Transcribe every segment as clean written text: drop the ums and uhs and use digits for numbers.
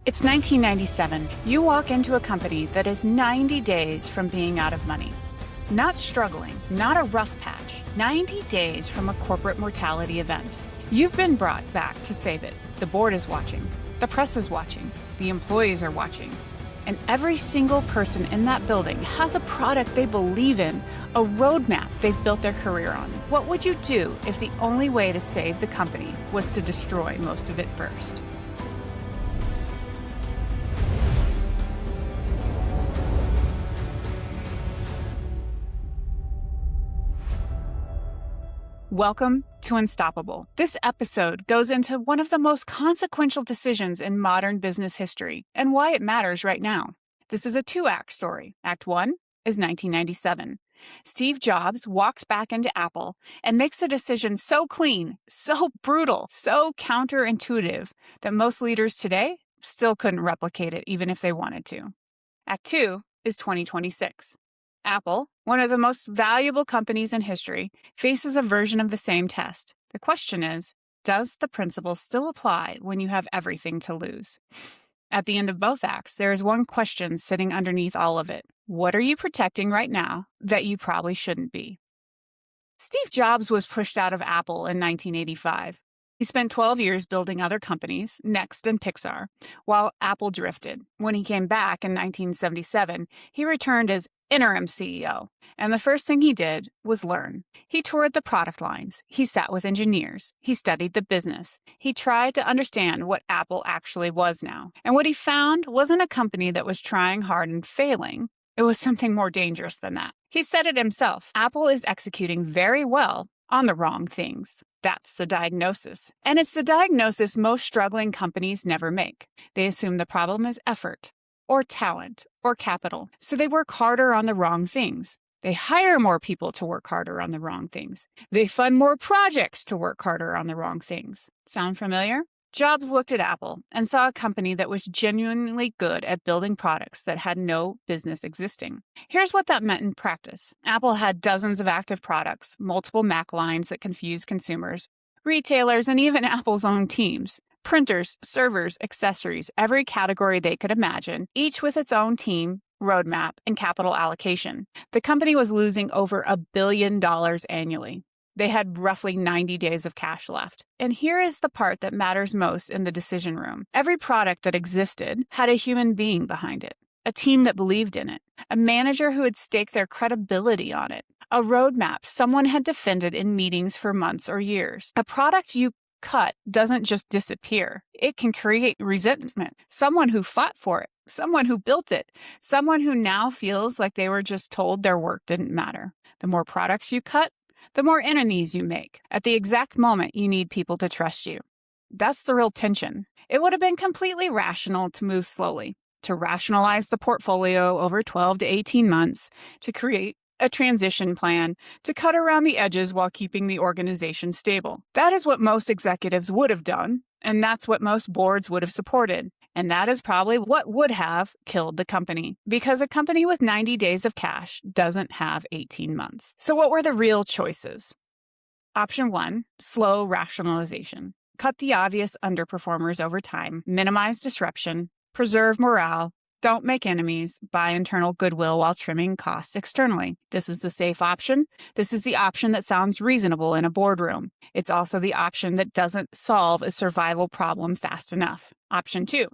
It's 1997. You walk into a company that is 90 days from being out of money. Not struggling, not a rough patch, 90 days from a corporate mortality event. You've been brought back to save it. The board is watching. The press is watching. The employees are watching. And every single person in that building has a product they believe in, a roadmap they've built their career on. What would you do if the only way to save the company was to destroy most of it first? Welcome to Unstoppable. This episode goes into one of the most consequential decisions in modern business history and why it matters right now. This is a two-act story. Act 1 is 1997. Steve Jobs walks back into Apple and makes a decision so clean, so brutal, so counterintuitive that most leaders today still couldn't replicate it even if they wanted to. Act 2 is 2026. Apple, one of the most valuable companies in history, faces a version of the same test. The question is, does the principle still apply when you have everything to lose? At the end of both acts, there is one question sitting underneath all of it. What are you protecting right now that you probably shouldn't be? Steve Jobs was pushed out of Apple in 1985. He spent 12 years building other companies, Next and Pixar, while Apple drifted. When he came back in 1977, he returned as interim CEO, and the first thing he did was learn. He toured the product lines. He sat with engineers. He studied the business. He tried to understand what Apple actually was now. And what he found wasn't a company that was trying hard and failing. It was something more dangerous than that. He said it himself. Apple is executing very well on the wrong things. That's the diagnosis. And it's the diagnosis most struggling companies never make. They assume the problem is effort, or talent, or capital. So they work harder on the wrong things. They hire more people to work harder on the wrong things. They fund more projects to work harder on the wrong things. Sound familiar? Jobs looked at Apple and saw a company that was genuinely good at building products that had no business existing. Here's what that meant in practice. Apple had dozens of active products, multiple Mac lines that confused consumers, retailers, and even Apple's own teams. Printers, servers, accessories, every category they could imagine, each with its own team, roadmap, and capital allocation. The company was losing over $1 billion annually. They had roughly 90 days of cash left. And here is the part that matters most in the decision room. Every product that existed had a human being behind it, a team that believed in it, a manager who had staked their credibility on it, a roadmap someone had defended in meetings for months or years. A product you cut doesn't just disappear. It can create resentment. Someone who fought for it, someone who built it, someone who now feels like they were just told their work didn't matter. The more products you cut, the more enemies you make. At the exact moment you need people to trust you. That's the real tension. It would have been completely rational to move slowly, to rationalize the portfolio over 12 to 18 months, to create a transition plan, to cut around the edges while keeping the organization stable. That is what most executives would have done, and that's what most boards would have supported. And that is probably what would have killed the company, because a company with 90 days of cash doesn't have 18 months. So what were the real choices? Option 1, slow rationalization. Cut the obvious underperformers over time, minimize disruption, preserve morale, don't make enemies, buy internal goodwill while trimming costs externally. This is the safe option. This is the option that sounds reasonable in a boardroom. It's also the option that doesn't solve a survival problem fast enough. Option 2,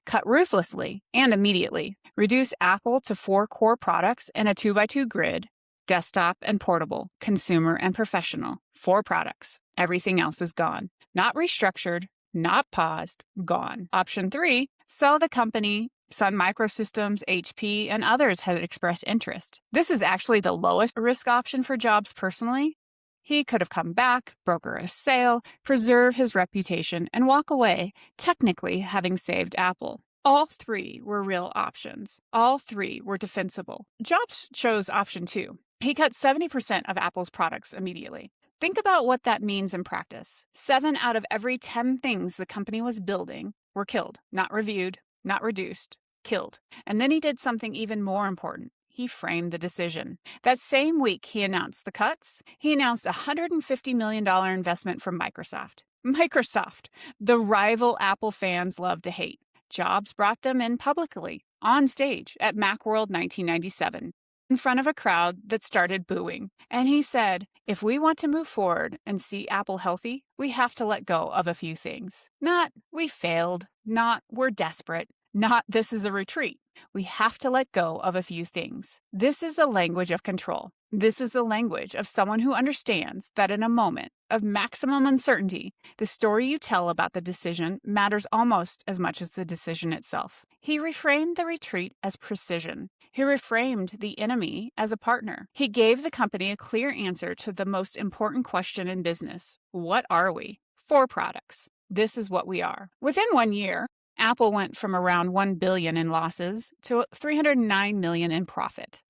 cut ruthlessly and immediately. Reduce Apple to 4 core products and a 2x2 grid, desktop and portable, consumer and professional. 4 products. Everything else is gone. Not restructured, not paused, gone. Option 3, sell the company. Sun Microsystems, HP, and others had expressed interest. This is actually the lowest risk option for Jobs personally. He could have come back, broker a sale, preserve his reputation, and walk away, technically having saved Apple. All 3 were real options. All 3 were defensible. Jobs chose option 2. He cut 70% of Apple's products immediately. Think about what that means in practice. 7 out of every 10 things the company was building were killed, not reviewed, not reduced, killed. And then he did something even more important. He framed the decision. That same week he announced the cuts, he announced a $150 million investment from Microsoft. Microsoft, the rival Apple fans love to hate. Jobs brought them in publicly, on stage at Macworld 1997, in front of a crowd that started booing. And he said, if we want to move forward and see Apple healthy, we have to let go of a few things. Not, we failed. Not, we're desperate. Not, this is a retreat. We have to let go of a few things. This is the language of control. This is the language of someone who understands that in a moment of maximum uncertainty, the story you tell about the decision matters almost as much as the decision itself. He reframed the retreat as precision. He reframed the enemy as a partner. He gave the company a clear answer to the most important question in business. What are we? 4 products. This is what we are. Within 1 year, Apple went from around $1 billion in losses to $309 million in profit.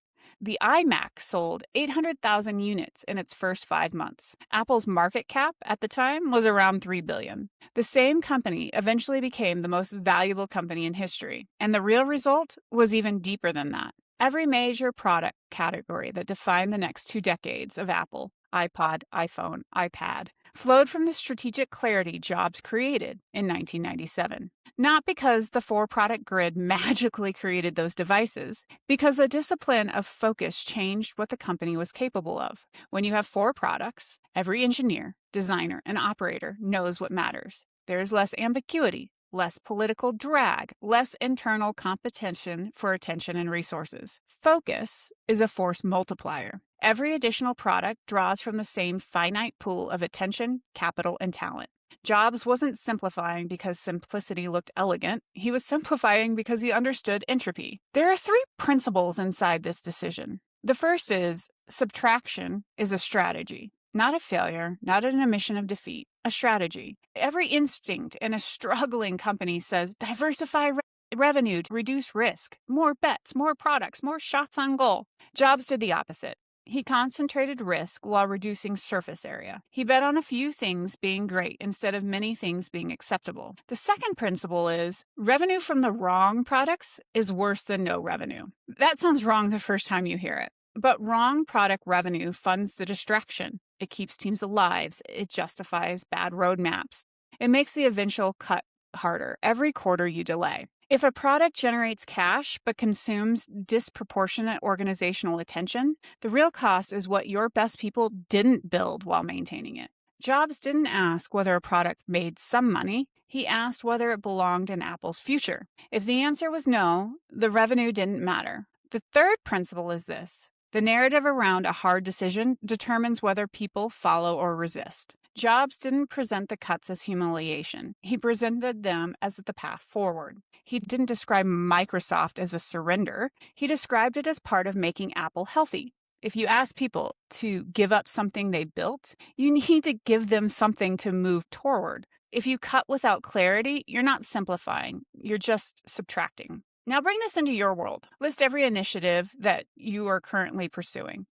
The iMac sold 800,000 units in its first 5 months. Apple's market cap at the time was around $3 billion. The same company eventually became the most valuable company in history, and the real result was even deeper than that. Every major product category that defined the next 2 decades of Apple, iPod, iPhone, iPad, flowed from the strategic clarity Jobs created in 1997. Not because the 4-product grid magically created those devices, because the discipline of focus changed what the company was capable of. When you have 4 products, every engineer, designer, and operator knows what matters. There is less ambiguity, less political drag, less internal competition for attention and resources. Focus is a force multiplier. Every additional product draws from the same finite pool of attention, capital, and talent. Jobs wasn't simplifying because simplicity looked elegant. He was simplifying because he understood entropy. There are 3 principles inside this decision. The first is subtraction is a strategy. Not a failure, not an admission of defeat, a strategy. Every instinct in a struggling company says diversify revenue to reduce risk, more bets, more products, more shots on goal. Jobs did the opposite. He concentrated risk while reducing surface area. He bet on a few things being great instead of many things being acceptable. The second principle is revenue from the wrong products is worse than no revenue. That sounds wrong the first time you hear it. But wrong product revenue funds the distraction. It keeps teams alive. It justifies bad roadmaps. It makes the eventual cut harder every quarter you delay. If a product generates cash but consumes disproportionate organizational attention, the real cost is what your best people didn't build while maintaining it. Jobs didn't ask whether a product made some money. He asked whether it belonged in Apple's future. If the answer was no, the revenue didn't matter. The third principle is this. The narrative around a hard decision determines whether people follow or resist. Jobs didn't present the cuts as humiliation. He presented them as the path forward. He didn't describe Microsoft as a surrender. He described it as part of making Apple healthy. If you ask people to give up something they built, you need to give them something to move toward. If you cut without clarity, you're not simplifying. You're just subtracting. Now bring this into your world. List every initiative that you are currently pursuing.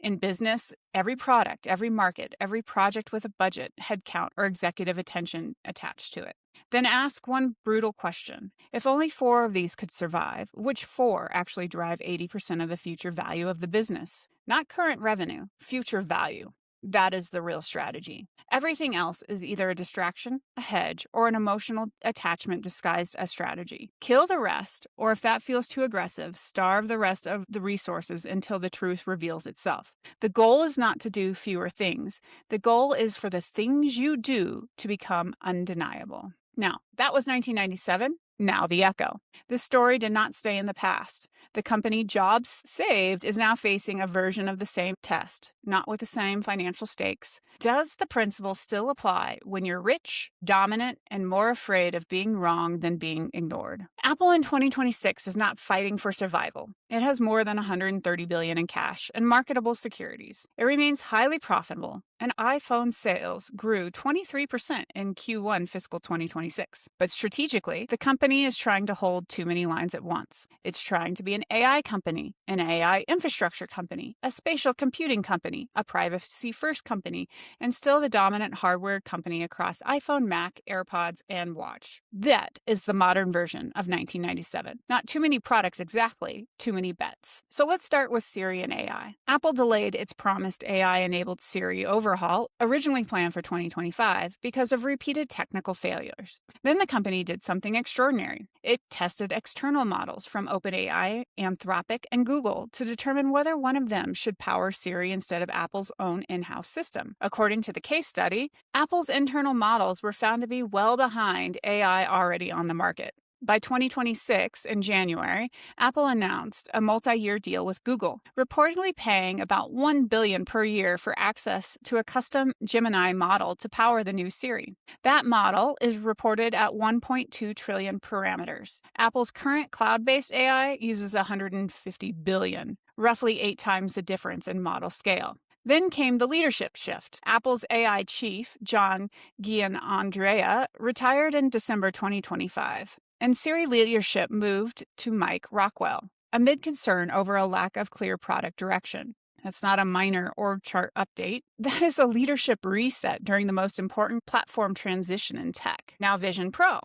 In business, every product, every market, every project with a budget, headcount, or executive attention attached to it. Then ask one brutal question. If only 4 of these could survive, which 4 actually drive 80% of the future value of the business? Not current revenue, future value. That is the real strategy. Everything else is either a distraction, a hedge, or an emotional attachment disguised as strategy. Kill the rest, or if that feels too aggressive, starve the rest of the resources until the truth reveals itself. The goal is not to do fewer things. The goal is for the things you do to become undeniable. Now, that was 1997. Now the echo. This story did not stay in the past. The company Jobs saved is now facing a version of the same test, not with the same financial stakes. Does the principle still apply when you're rich, dominant, and more afraid of being wrong than being ignored? Apple in 2026 is not fighting for survival. It has more than $130 billion in cash and marketable securities. It remains highly profitable, and iPhone sales grew 23% in Q1 fiscal 2026. But strategically, the company is trying to hold too many lines at once. It's trying to be an AI company, an AI infrastructure company, a spatial computing company, a privacy-first company, and still the dominant hardware company across iPhone, Mac, AirPods, and Watch. That is the modern version of 1997. Not too many products exactly, too many bets. So let's start with Siri and AI. Apple delayed its promised AI-enabled Siri overhaul, originally planned for 2025, because of repeated technical failures. Then the company did something extraordinary. It tested external models from OpenAI, Anthropic, and Google to determine whether one of them should power Siri instead of Apple's own in-house system. According to the case study, Apple's internal models were found to be well behind AI already on the market. By 2026, in January, Apple announced a multi-year deal with Google, reportedly paying about $1 billion per year for access to a custom Gemini model to power the new Siri. That model is reported at 1.2 trillion parameters. Apple's current cloud-based AI uses 150 billion, roughly 8 times the difference in model scale. Then came the leadership shift. Apple's AI chief, John Giannandrea, retired in December 2025, and Siri leadership moved to Mike Rockwell, amid concern over a lack of clear product direction. That's not a minor org chart update. That is a leadership reset during the most important platform transition in tech. Now Vision Pro.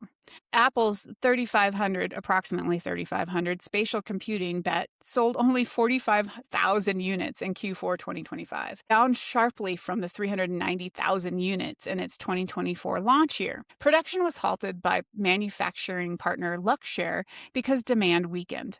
Apple's approximately 3,500 spatial computing bet sold only 45,000 units in Q4 2025, down sharply from the 390,000 units in its 2024 launch year. Production was halted by manufacturing partner Luxshare because demand weakened.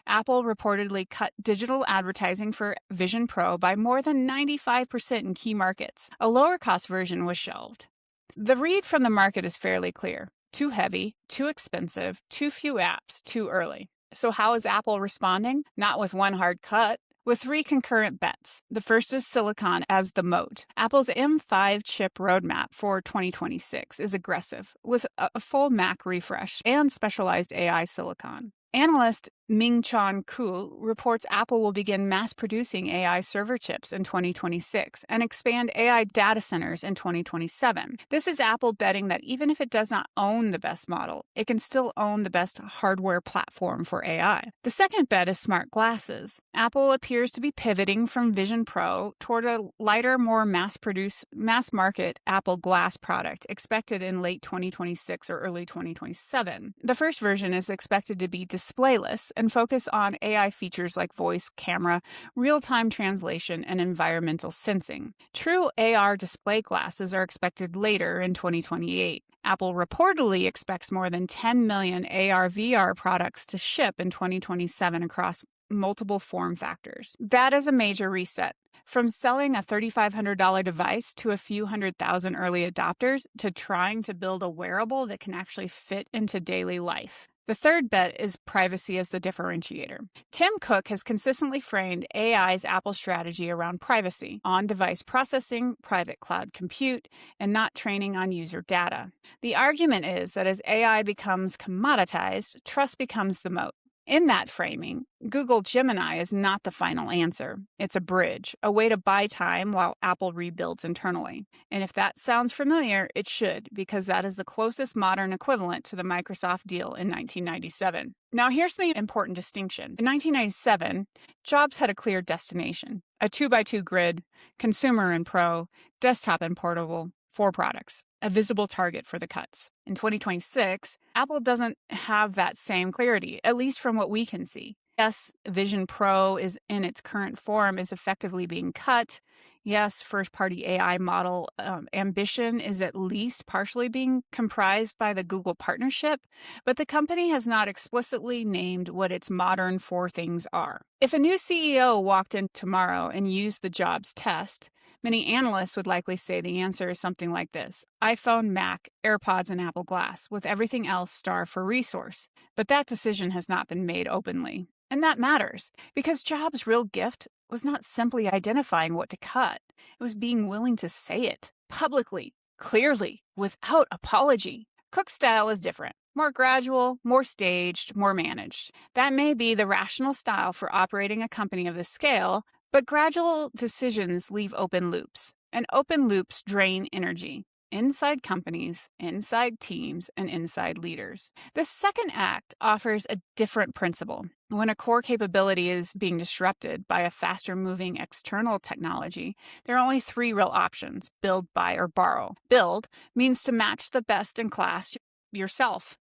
Apple reportedly cut digital advertising for Vision Pro by more than 95% in key markets. A lower-cost version was shelved. The read from the market is fairly clear. Too heavy, too expensive, too few apps, too early. So how is Apple responding? Not with one hard cut, with 3 concurrent bets. The first is silicon as the moat. Apple's M5 chip roadmap for 2026 is aggressive, with a full Mac refresh and specialized AI silicon. Analyst Ming-Chan Kuo reports Apple will begin mass-producing AI server chips in 2026 and expand AI data centers in 2027. This is Apple betting that even if it does not own the best model, it can still own the best hardware platform for AI. The second bet is smart glasses. Apple appears to be pivoting from Vision Pro toward a lighter, more mass-market Apple Glass product expected in late 2026 or early 2027. The first version is expected to be displayless and focus on AI features like voice, camera, real-time translation, and environmental sensing. True AR display glasses are expected later in 2028. Apple reportedly expects more than 10 million AR/VR products to ship in 2027 across multiple form factors. That is a major reset. From selling a $3,500 device to a few 100,000 early adopters to trying to build a wearable that can actually fit into daily life. The third bet is privacy as the differentiator. Tim Cook has consistently framed AI's Apple strategy around privacy, on-device processing, private cloud compute, and not training on user data. The argument is that as AI becomes commoditized, trust becomes the moat. In that framing, Google Gemini is not the final answer. It's a bridge, a way to buy time while Apple rebuilds internally. And if that sounds familiar, it should, because that is the closest modern equivalent to the Microsoft deal in 1997. Now, here's the important distinction. In 1997, Jobs had a clear destination, a 2x2 grid, consumer and pro, desktop and portable, 4 products, a visible target for the cuts. In 2026, Apple doesn't have that same clarity, at least from what we can see. Yes, Vision Pro is in its current form is effectively being cut. Yes, first-party AI model ambition is at least partially being comprised by the Google partnership, but the company has not explicitly named what its modern 4 things are. If a new CEO walked in tomorrow and used the Jobs test, many analysts would likely say the answer is something like this: iPhone, Mac, AirPods, and Apple Glass, with everything else starved for resource. But that decision has not been made openly. And that matters, because Jobs' real gift was not simply identifying what to cut. It was being willing to say it, publicly, clearly, without apology. Cook's style is different. More gradual, more staged, more managed. That may be the rational style for operating a company of this scale, but gradual decisions leave open loops, and open loops drain energy. Inside companies, inside teams, and inside leaders. The second act offers a different principle. When a core capability is being disrupted by a faster-moving external technology, there are only 3 real options: build, buy, or borrow. Build means to match the best in class yourself.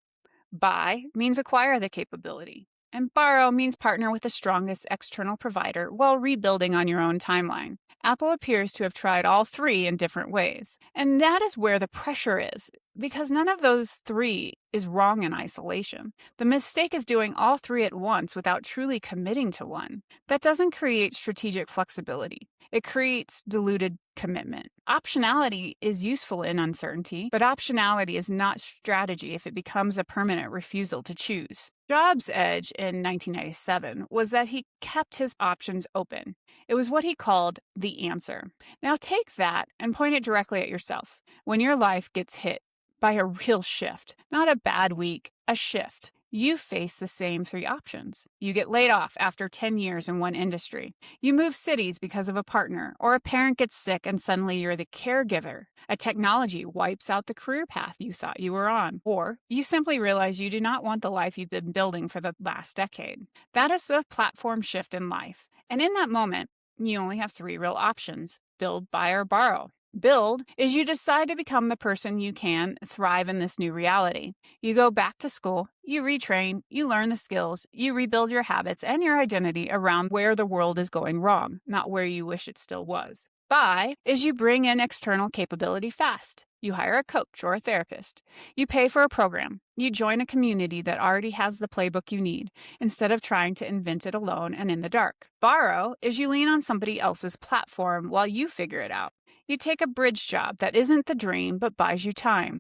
Buy means acquire the capability. And borrow means partner with the strongest external provider while rebuilding on your own timeline. Apple appears to have tried all three in different ways. And that is where the pressure is, because none of those three is wrong in isolation. The mistake is doing all three at once without truly committing to one. That doesn't create strategic flexibility. It creates diluted commitment. Optionality is useful in uncertainty, but optionality is not strategy if it becomes a permanent refusal to choose. Jobs' edge in 1997 was that he kept his options open. It was what he called the answer. Now take that and point it directly at yourself. When your life gets hit by a real shift, not a bad week, a shift, you face the same three options. You get laid off after 10 years in one industry. You move cities because of a partner, or a parent gets sick and suddenly you're the caregiver. A technology wipes out the career path you thought you were on, or you simply realize you do not want the life you've been building for the last decade. That is the platform shift in life. And in that moment, you only have three real options: build, buy, or borrow. Build is you decide to become the person you can thrive in this new reality. You go back to school, you retrain, you learn the skills, you rebuild your habits and your identity around where the world is going wrong, not where you wish it still was. Buy is you bring in external capability fast. You hire a coach or a therapist. You pay for a program. You join a community that already has the playbook you need, instead of trying to invent it alone and in the dark. Borrow is you lean on somebody else's platform while you figure it out. You take a bridge job that isn't the dream but buys you time.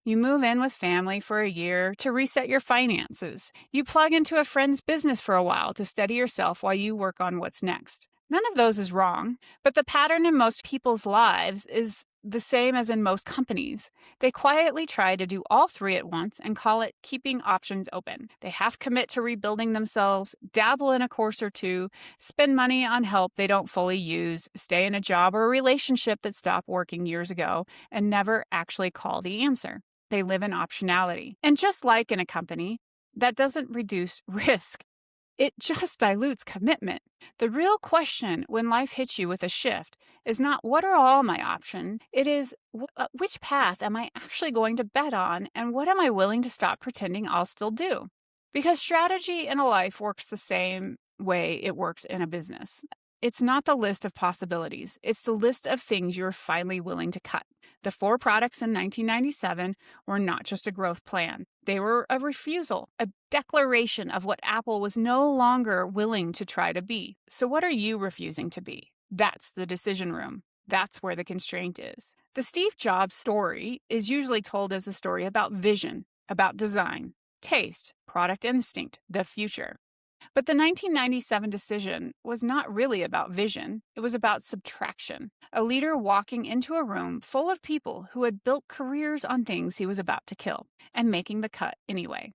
You move in with family for a year to reset your finances. You plug into a friend's business for a while to steady yourself while you work on what's next. None of those is wrong, but the pattern in most people's lives is the same as in most companies. They quietly try to do all three at once and call it keeping options open. They half commit to rebuilding themselves, dabble in a course or two, spend money on help they don't fully use, stay in a job or a relationship that stopped working years ago, and never actually call the answer. They live in optionality. And just like in a company, that doesn't reduce risk. It just dilutes commitment. The real question when life hits you with a shift is not what are all my options. It is which path am I actually going to bet on, and what am I willing to stop pretending I'll still do? Because strategy in a life works the same way it works in a business. It's not the list of possibilities. It's the list of things you're finally willing to cut. The 4 products in 1997 were not just a growth plan. They were a refusal, a declaration of what Apple was no longer willing to try to be. So what are you refusing to be? That's the decision room. That's where the constraint is. The Steve Jobs story is usually told as a story about vision, about design, taste, product instinct, the future. But the 1997 decision was not really about vision. It was about subtraction. A leader walking into a room full of people who had built careers on things he was about to kill and making the cut anyway.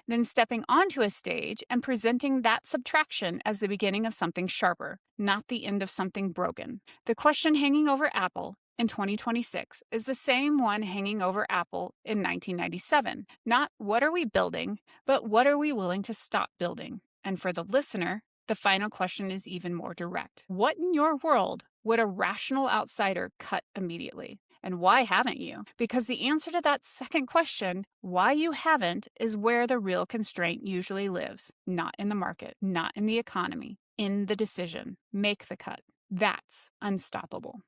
Then stepping onto a stage and presenting that subtraction as the beginning of something sharper, not the end of something broken. The question hanging over Apple in 2026 is the same one hanging over Apple in 1997. Not what are we building, but what are we willing to stop building? And for the listener, the final question is even more direct. What in your world would a rational outsider cut immediately? And why haven't you? Because the answer to that second question, why you haven't, is where the real constraint usually lives. Not in the market, not in the economy, in the decision. Make the cut. That's unstoppable.